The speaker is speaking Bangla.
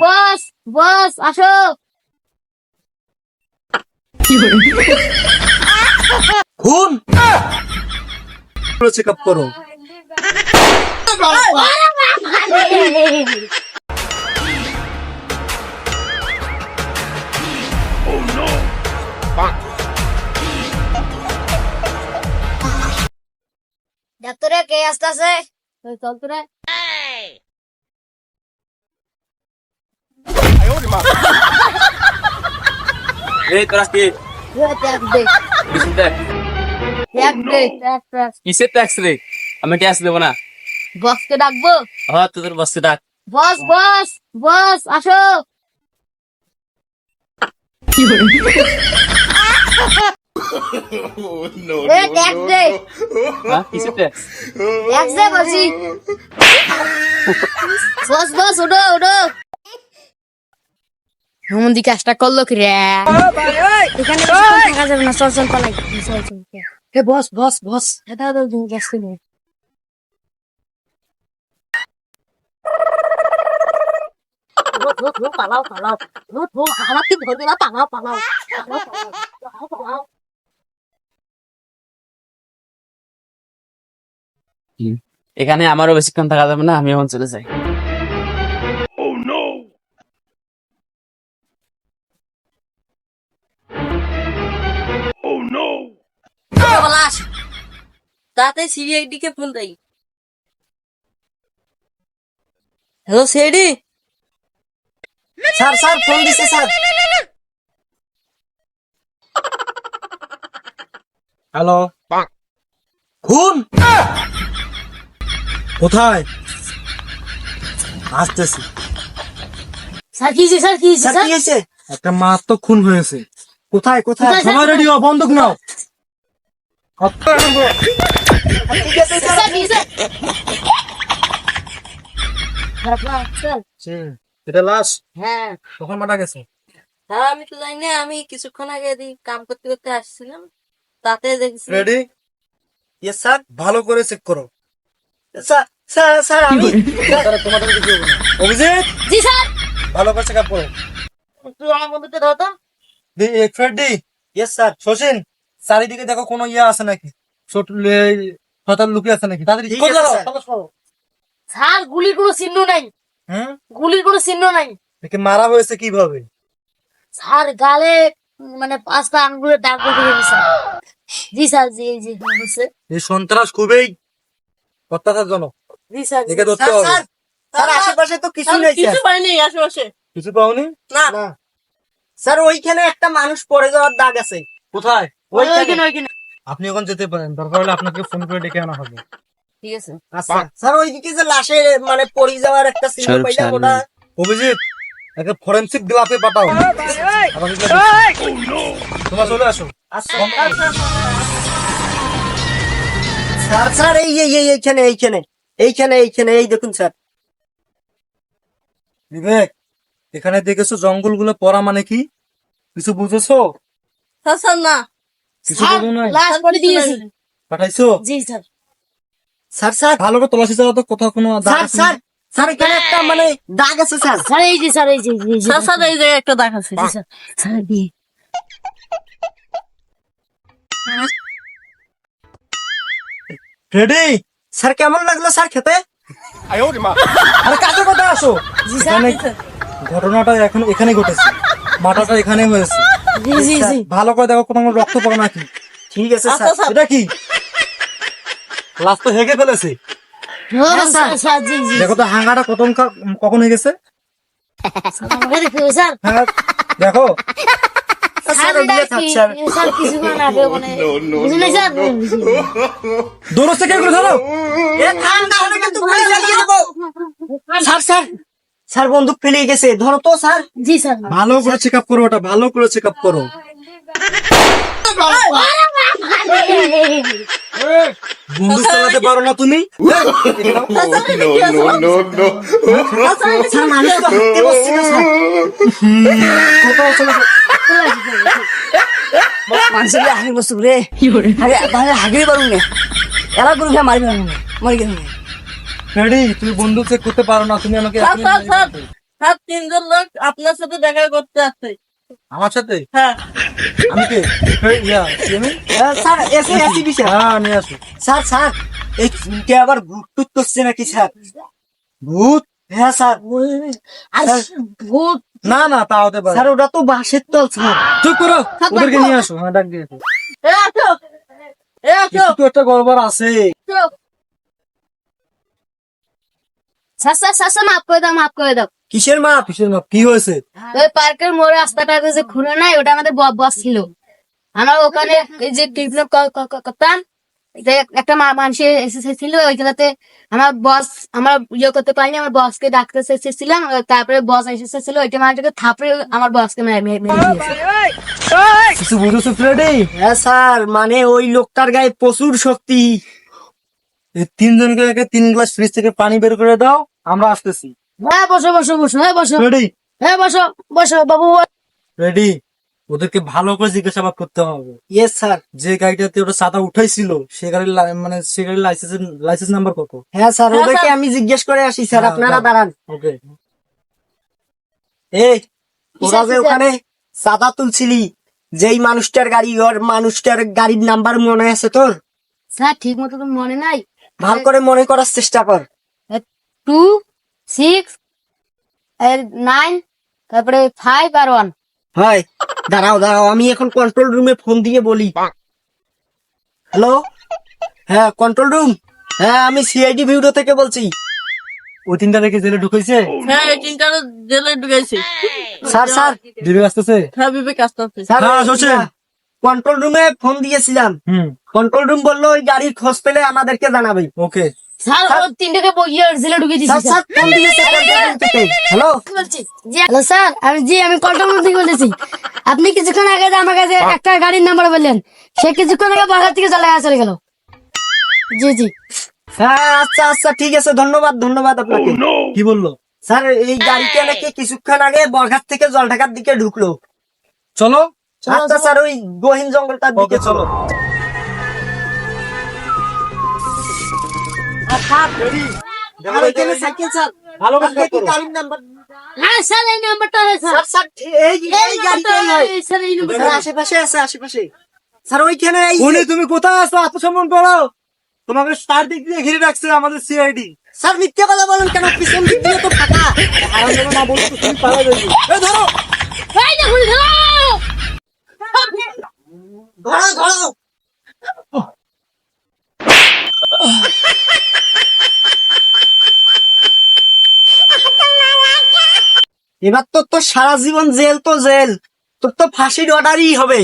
বস বস আসো। খুন চেক আপ করো। ডাক্তারে কে আসতেছে? চল তোরে। এই তোরা কি ট্যাক্স দে, ট্যাক্স দে, ট্যাক্স। কিসের ট্যাক্স রে? আমি ট্যাক্স দেবো না। বসকে ডাকবো? হ্যাঁ তোদের বসতে ডাক। বস বস বস আসো। এ ট্যাক্স দে, হ্যাঁ কিসের ট্যাক্স? ট্যাক্স দে বলছি। বস বস ওঠো ওঠো। হেমন্দি কাজটা করলো কি রে? এখানে বেশিক্ষণ থাকা যাবে না, চল চল পালাই। চল চল। হে বস বস বস, এটা তো তুমি গেছে নে। পালাও পালাও, আমার কি ধরবে না, পালাও পালাও পালাও পালাও। এখানে আমারও বেশিক্ষণ থাকা যাবে না, আমি এখন চলে যাই। তাতে সিআইডি কে ফোন দেই। Hello CID. Sir sir phone দিছে স্যার। হ্যালো খুন কোথায়? আসতেছি। স্যার কি হয়েছে, স্যার কি হয়েছে, স্যার স্যার? কি হয়েছে? একটা মারাত্মক খুন হয়েছে। কোথায় কোথায়? কোথায়, স্যার? সবাই রেডি হও, বন্দুক নাও। ঠিক আছে স্যার, কি হয়েছে? খারাপ না, স্যার? এটা লাশ হ্যাঁ কখন মারা গেছে? হ্যাঁ আমি তো জানি না, আমি কিছুক্ষণ আগে কাম করতে করতে আসছিলাম, তাতে দেখছি। রেডি? Yes sir. ভালো করে চেক করো। স্যার স্যার স্যার আমি তোমাদের কিছু বলবো না। অভিজিৎ জি স্যার। ভালো করে চেক আপ করো। তুই আমার বন্ধুকে ধর তো। ফ্রেডি। Yes sir. শচীন চারিদিকে দেখো কোনো ইয়ে আছে নাকি, ছোট শতাল লুকিয়ে আছে নাকি, তাড়াতাড়ি খোঁজ লাগাও, তলাশ করো। স্যার গুলির কোনো চিহ্ন নাই, হুম গুলির কোনো চিহ্ন নাই। একে মারা হয়েছে কিভাবে? স্যার গালে মানে 5টা আঙ্গুলের দাগ পড়ে গেছে স্যার। জি স্যার, জি জি হয়েছে। এই সন্ত্রাস খুবই অত্যাচারজনক। জি স্যার। একে ধরতে হবে। স্যার আশেপাশে তো কিছু নেই কিছু স্যার। পাইনি আশেপাশে। কিছু পাওনি? না স্যার ওইখানে একটা মানুষ পড়ে যাওয়ার দাগ আছে। কোথায়? ওইখানে ওইখানে। আপনি এখন যেতে পারেন, দরকার হলে আপনাকে ফোন করে ডেকে আনা হবে। ঠিক আছে। আচ্ছা স্যার ওইদিকে যে লাশে মানে পড়ে যাওয়ার একটা চিহ্ন সরব পাইলাম, সামনে। ওটা অভিজিৎ একে ফরেনসিক গ্লাফে পাঠাও। আমাকে এগুলো দিচ্ছি। তোমরা চলে আসো। আচ্ছা স্যার স্যার এই এই এই এইখানে এইখানে এইখানে এইখানে এই দেখুন স্যার। বিবেক এখানে দেখেছো জঙ্গলগুলো পড়া মানে কি? কিছু বুঝেছো? স্যার স্যার না। কিছু স্যার বুঝো নাই? লাশ পড়ে দিয়েছি। পাঠাইছো? জি স্যার। স্যার স্যার ভালো করে তল্লাশি চালাও তো, কোথাও কোনো দাগ স্যার আছে স্যার নাকি? স্যার এখানে একটা মানে দাগ আছে স্যার। স্যার এই যে, স্যার এই যে, এই যে। স্যার স্যার এই যে একটা দাগ আছে। জি, স্যার স্যার দি। রেডি? স্যার কেমন লাগলো স্যার খেতে? আরে কাছে কথা আসো। জি স্যার। এখানে ঘটনাটা এখন এখানে ঘটেছে, মাটাটা এখানে হয়েছে। জি জি জি। ভালো করে দেখো কোনো রক্ত পড়া নাকি। ঠিক আছে আচ্ছা স্যার। স্যার। এটা কি? লাশ তো হেগে ফেলেছে। হ্যাঁ স্যার, স্যার জি জি। দেখো তো হাঙ্গাটা কখন হয়ে গেছে। আমাকে দেখো স্যার। হ্যাঁ দেখো। স্যার ওগুলো এটা থাক, কি? স্যার। স্যার কিছুক্ষণ আগে মানে বুঝলেন স্যার? দৌড় থেকে এগুলো ধরো। এ থাম না হলে কিন্তু গুলি চালিয়ে দেবো। স্যার স্যার স্যার বন্দুক ফেলে গেছে, ধরো তো স্যার। জি স্যার। ভালো করে চেক আপ করো, ওটা ভালো করে চেক আপ করো। বন্দুক চালাতে পারো না তুমি? স্যার মানুষ তো হাঁটতে বসছে না স্যার। মানুষের হাগি বস্তু রে হাগি পারুন না, এলা করে মারি পারুন না, মরি গেল। রেডি? তুমি বন্দুক চেক করতে পারো না, তুমি আমাকে স্যার স্যার স্যার স্যার 3 জন লোক আপনার সাথে দেখা করতে আসছে। আমার সাথে হ্যাঁ আমি কে কি আমি? স্যার এসে এসি বিষয় হ্যাঁ নিয়ে আসো। স্যার স্যার এই কে আবার ভূত টুত করছে নাকি স্যার? ভূত? হ্যাঁ স্যার। আর ভূত না না তা হতে পারে। স্যার ওটা তো বাঁশের তল স্যার। চুপ করো, ওদেরকে নিয়ে আসো। হ্যাঁ ডাক দিয়ে আসো। এ আসো কিছু তো একটা গড়বড় আছে। স্যার স্যার স্যার স্যার, মাফ করে দাও, মাফ করে দাও। কিসের মাপ? কিসের মাপ? কি হয়েছে? ওই পার্কের মোড় রাস্তাটা যে খুলে নাই, ওটা আমাদের বস ছিল। আমরা ওখানে এই যে ট্রিটমেন্ট করতাম, একটা মানুষ এসেছিল ওইখানে। আমার বস আমার ইয়ে করতে পারিনি, আমার বসকে ডাকতে চেয়েছিলাম, তারপরে বস এসেছিল, ওইটা মানুষকে থাপড়ে আমার বসকে মেরে দিয়েছে। কিছু বুঝেছো ফ্রেডি? হ্যাঁ স্যার, মানে ওই লোকটার গায়ে প্রচুর শক্তি। এই 3 জনকে 3 গ্লাস ফ্রিজ থেকে পানি বের করে দাও, আমরা আসতেছি। হ্যাঁ বসো বসো বসো, হ্যাঁ বসো, রেডি? হ্যাঁ বসো বসো বাবু। রেডি? ওদেরকে ভালো করে জিজ্ঞাসাবাদ করতে হবে। Yes sir. যে গাড়িটাতে ওটা চাঁদা উঠাইছিল সে গাড়ির মানে সে গাড়ির লাইসেন্স নাম্বার কত? হ্যাঁ স্যার, হ্যাঁ, ওদেরকে স্যার। আমি জিজ্ঞেস করে আসি স্যার, হ্যাঁ, আপনারা দাও। দাঁড়ান। ওকে। এই ওরা যে কিসের ওখানে চাঁদা তুলছিলি, যেই মানুষটার গাড়ি, ওর মানুষটার গাড়ির নাম্বার মনে আছে তোর? স্যার ঠিক মতো তো মনে নাই। ভাল করে মনে করার চেষ্টা কর। 2 6 9 তারপরে 5 আর 1। হয়, দাঁড়াও দাঁড়াও, আমি এখন কন্ট্রোল রুমে ফোন দিয়ে বলি। হ্যালো, হ্যাঁ কন্ট্রোল রুম, হ্যাঁ আমি সিআইডি ভিডিও থেকে বলছি। ওই 3টা রেখে জেলে ঢুকাইছে? হ্যাঁ এই 3টা জেলে ঢুকেছি। স্যার স্যার বিবেক আসতেছে? হ্যাঁ বিবেক আসতে আসতে। স্যার, হ্যাঁ, হোসেন। কন্ট্রোল রুমে ফোন দিয়েছিলাম। কন্ট্রোল রুম বললো ওই গাড়ির খোঁজ পেলে আমাদেরকে জানাবে। ওকে। স্যার ও 3টাকে বইয়ে জেলে ঢুকিয়ে দিয়েছি স্যার স্যার ফোন দিয়েছে কন্ট্রোল রুম থেকে। হ্যালো, বলছি জি হ্যালো স্যার, আমি কন্ট্রোল রুম থেকে বলতেছি। আপনি কিছুক্ষণ আগে যে আমার কাছে একটা গাড়ির নাম্বার বললেন, সে কিছুক্ষণ আগে বাজার থেকে চলে গেল। জি জি হ্যাঁ আচ্ছা আচ্ছা ঠিক আছে, ধন্যবাদ ধন্যবাদ আপনাকে। কি বললো? স্যার এই গাড়িটা নাকি কিছুক্ষণ আগে বরঘাট থেকে জলঢাকার দিকে ঢুকলো। চলো। আচ্ছা স্যার, ওই গহীন জঙ্গলটার দিকে ওকে চলো। আর ওইখানে সাইকেল স্যার, ভালো করে আপনি কি করো। গাড়ির নাম্বার? হ্যাঁ স্যার, এই নাম্বারটা স্যার, স্যার স্যার এই গাড়িটাই হয়। স্যার এই নাম্বারটা। স্যার আশেপাশে আছে, আশেপাশে। স্যার ওইখানে এই উনি তুমি কোথায় আছো? আত্মসম্মান করো। তোমাকে চার দিক দিয়ে ঘিরে রাখছে আমাদের সিআইডি। স্যার মিথ্যে কথা বলেন কেন? পিছন দিক দিয়ে তো ফাঁকা। আর যেন না বলছো তুমি পালাই যাবে। এই ধরো। এই দেখুন, ধরো। ধরো ধরো। এবার তো তোর সারা জীবন জেল, তো জেল, তোর তো ফাঁসির অর্ডারই হবে।